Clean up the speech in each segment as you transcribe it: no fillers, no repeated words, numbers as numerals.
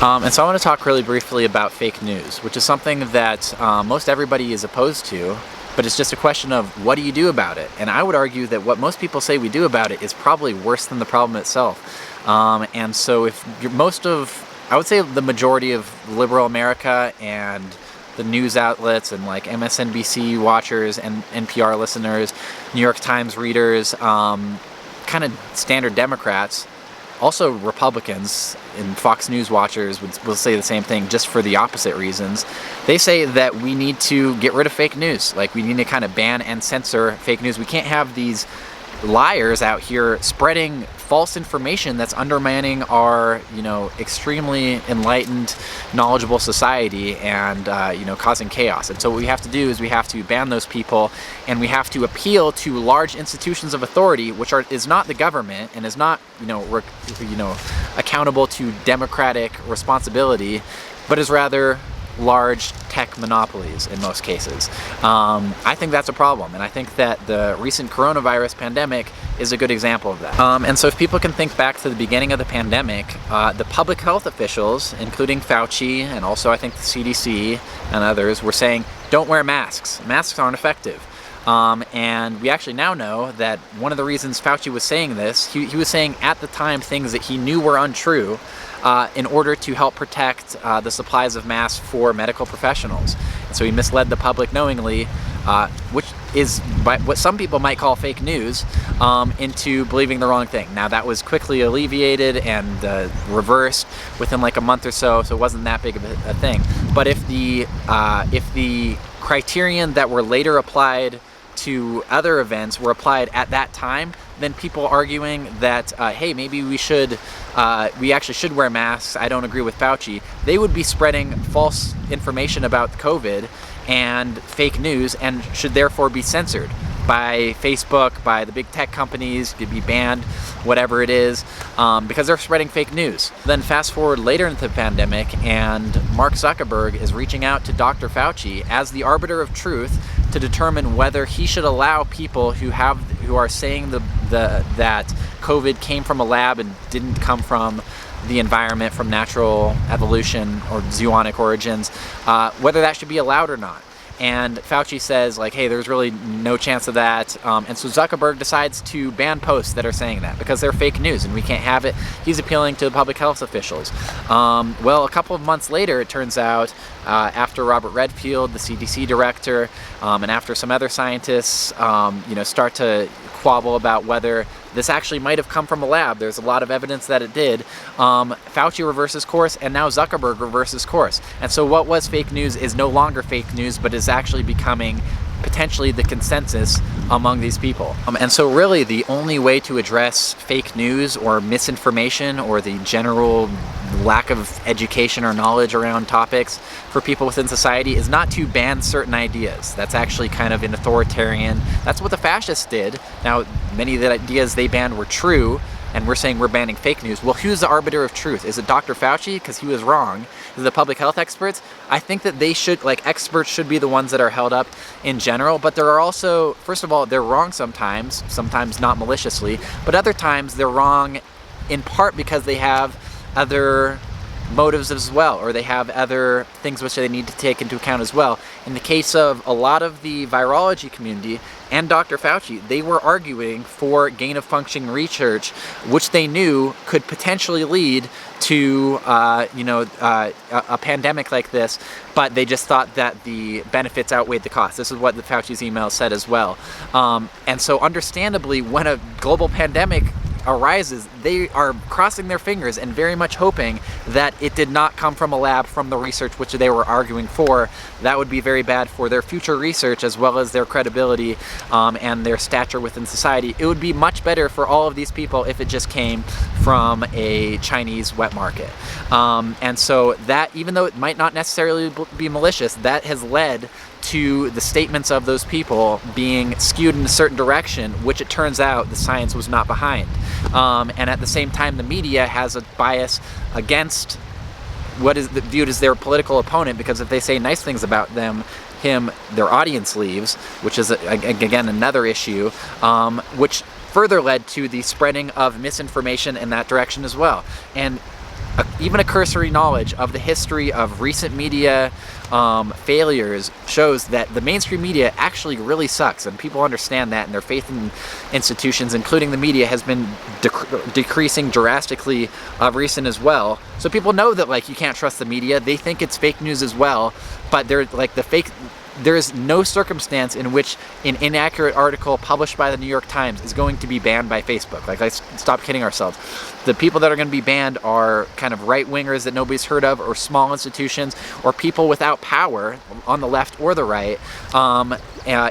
And so I want to talk really briefly about fake news, which is something that most everybody is opposed to, but it's just a question of what do you do about it? And I would argue that what most people say we do about it is probably worse than the problem itself. And so if you're I would say the majority of liberal America and the news outlets and like MSNBC watchers and NPR listeners, New York Times readers, kind of standard Democrats, also Republicans and Fox News watchers will say the same thing, just for the opposite reasons. They say that we need to get rid of fake news. Like, we need to kind of ban and censor fake news. We can't have these liars out here spreading false information that's undermining our, extremely enlightened, knowledgeable society and, causing chaos. And so what we have to do is we have to ban those people, and we have to appeal to large institutions of authority, which is not the government and is not, accountable to democratic responsibility, but is rather large tech monopolies in most cases. I think that's a problem, and I think that the recent coronavirus pandemic is a good example of that. And so if people can think back to the beginning of the pandemic, the public health officials, including Fauci and also I think the CDC and others, were saying, don't wear masks. Masks aren't effective. And we actually now know that one of the reasons Fauci was saying this, he was saying at the time things that he knew were untrue, in order to help protect the supplies of masks for medical professionals. And so he misled the public knowingly, which is what some people might call fake news, into believing the wrong thing. Now, that was quickly alleviated and reversed within like a month or so, so it wasn't that big of a thing. But if the criterion that were later applied to other events were applied at that time, then people arguing that, hey, maybe we actually should wear masks, I don't agree with Fauci, they would be spreading false information about COVID and fake news, and should therefore be censored by Facebook, by the big tech companies, to be banned, whatever it is, because they're spreading fake news. Then fast forward later into the pandemic, and Mark Zuckerberg is reaching out to Dr. Fauci as the arbiter of truth to determine whether he should allow people who are saying that COVID came from a lab and didn't come from the environment, from natural evolution or zoonotic origins, whether that should be allowed or not. And Fauci says, like, hey, there's really no chance of that. And so Zuckerberg decides to ban posts that are saying that because they're fake news and we can't have it. He's appealing to the public health officials. Well, a couple of months later, it turns out, after Robert Redfield, the CDC director, and after some other scientists, start to quabble about whether this actually might have come from a lab. There's a lot of evidence that it did. Fauci reverses course, and now Zuckerberg reverses course. And so what was fake news is no longer fake news, but is actually becoming potentially the consensus among these people. And so really the only way to address fake news or misinformation or the general lack of education or knowledge around topics for people within society is not to ban certain ideas. That's actually kind of an authoritarian. That's what the fascists did. Now, many of the ideas they banned were true, and we're saying we're banning fake news. Well, who's the arbiter of truth? Is it Dr. Fauci? Because he was wrong. Is it the public health experts? I think that they should, experts should be the ones that are held up in general, but there are also, first of all, they're wrong sometimes not maliciously, but other times they're wrong in part because they have other motives as well, or they have other things which they need to take into account as well. In the case of a lot of the virology community and Dr. Fauci, they were arguing for gain-of-function research, which they knew could potentially lead to a pandemic like this, but they just thought that the benefits outweighed the costs. This is what the Fauci's email said as well. And so understandably, when a global pandemic arises, they are crossing their fingers and very much hoping that it did not come from a lab, from the research which they were arguing for. That would be very bad for their future research as well as their credibility and their stature within society. It would be much better for all of these people if it just came from a Chinese wet market. And so that, even though it might not necessarily be malicious, that has led to the statements of those people being skewed in a certain direction, which it turns out the science was not behind. And at the same time, the media has a bias against what is viewed as their political opponent, because if they say nice things about him, their audience leaves, which is, again, another issue, which further led to the spreading of misinformation in that direction as well. And even a cursory knowledge of the history of recent media failures shows that the mainstream media actually really sucks, and people understand that, and their faith in institutions, including the media, has been decreasing drastically recent as well. So people know that, like, you can't trust the media. They think it's fake news as well, but they're like there is no circumstance in which an inaccurate article published by the New York Times is going to be banned by Facebook. Like, let's stop kidding ourselves. The people that are going to be banned are kind of right-wingers that nobody's heard of, or small institutions, or people without power on the left or the right,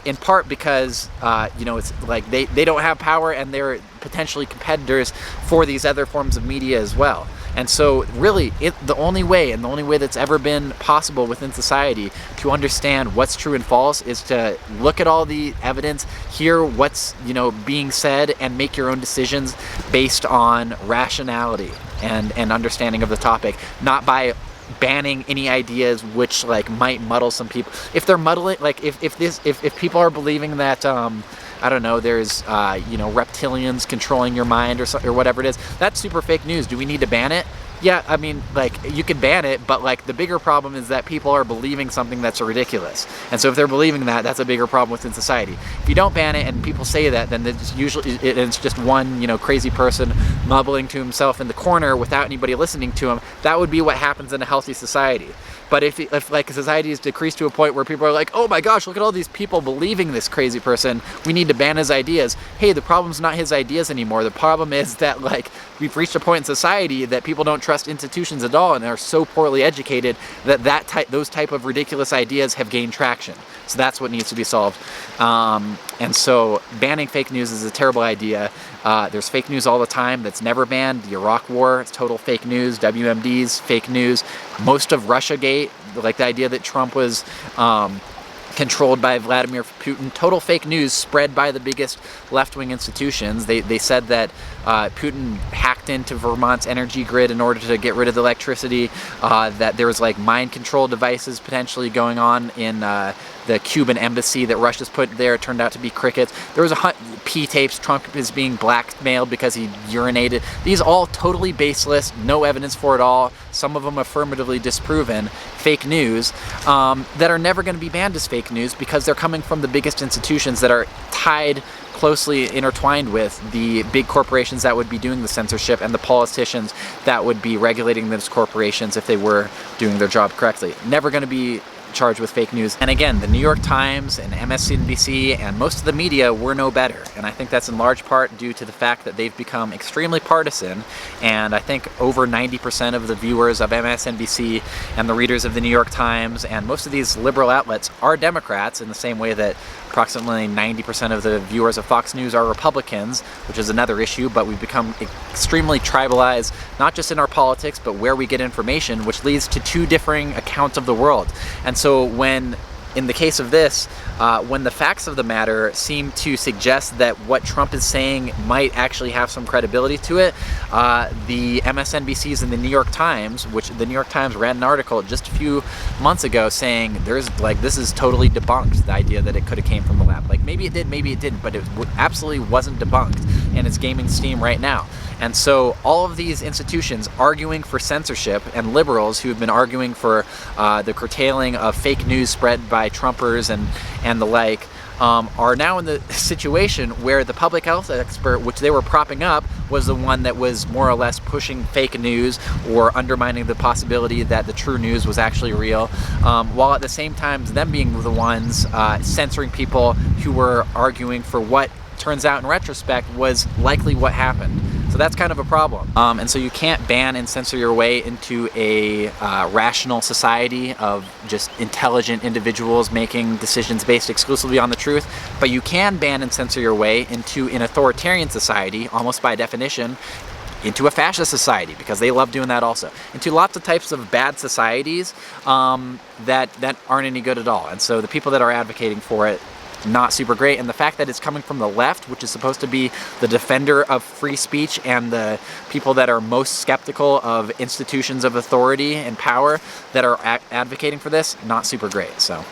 in part because, it's like they don't have power, and they're potentially competitors for these other forms of media as well. And so really, the only way that's ever been possible within society to understand what's true and false is to look at all the evidence, hear what's being said, and make your own decisions based on rationality and understanding of the topic, not by banning any ideas which might muddle some people. If they're muddling, if people are believing that I don't know, there's reptilians controlling your mind or whatever it is, that's super fake news. Do we need to ban it? Yeah, I mean, you could ban it, but the bigger problem is that people are believing something that's ridiculous. And so if they're believing that, that's a bigger problem within society. If you don't ban it and people say that, then it's just one crazy person mumbling to himself in the corner without anybody listening to him. That would be what happens in a healthy society. But if a society is decreased to a point where people are like, oh my gosh, look at all these people believing this crazy person, we need to ban his ideas. Hey, the problem's not his ideas anymore. The problem is that we've reached a point in society that people don't trust institutions at all, and are so poorly educated that those type of ridiculous ideas have gained traction. So that's what needs to be solved. And so banning fake news is a terrible idea. There's fake news all the time that's never banned. The Iraq War, it's total fake news. WMD's fake news. Most of Russiagate, the idea that Trump was controlled by Vladimir Putin, total fake news spread by the biggest left-wing institutions. They said that Putin hacked into Vermont's energy grid in order to get rid of the electricity, that there was mind control devices potentially going on in the Cuban embassy that Russia's put there. It turned out to be crickets. There was P-tapes. Trump is being blackmailed because he urinated. These all totally baseless, no evidence for it all, some of them affirmatively disproven, fake news, that are never going to be banned as fake news because they're coming from the biggest institutions that are tied, closely intertwined with the big corporations that would be doing the censorship and the politicians that would be regulating those corporations if they were doing their job correctly. Never going to be charged with fake news. And again, the New York Times and MSNBC and most of the media were no better. And I think that's in large part due to the fact that they've become extremely partisan. And I think over 90% of the viewers of MSNBC and the readers of the New York Times and most of these liberal outlets are Democrats, in the same way that approximately 90% of the viewers of Fox News are Republicans, which is another issue. But we've become extremely tribalized, not just in our politics, but where we get information, which leads to two differing accounts of the world. And so when, in the case of this, when the facts of the matter seem to suggest that what Trump is saying might actually have some credibility to it, the MSNBCs and the New York Times, which the New York Times ran an article just a few months ago saying this is totally debunked, the idea that it could have came from the lab. Maybe it did, maybe it didn't, but it absolutely wasn't debunked, and it's gaining steam right now. And so all of these institutions arguing for censorship, and liberals who have been arguing for the curtailing of fake news spread by Trumpers and the like, are now in the situation where the public health expert, which they were propping up, was the one that was more or less pushing fake news or undermining the possibility that the true news was actually real, while at the same time them being the ones censoring people who were arguing for what turns out in retrospect was likely what happened. So that's kind of a problem. And so you can't ban and censor your way into a rational society of just intelligent individuals making decisions based exclusively on the truth, but you can ban and censor your way into an authoritarian society, almost by definition, into a fascist society, because they love doing that also, into lots of types of bad societies that aren't any good at all. And so the people that are advocating for it, not super great. And the fact that it's coming from the left, which is supposed to be the defender of free speech and the people that are most skeptical of institutions of authority and power, that are advocating for this, not super great. So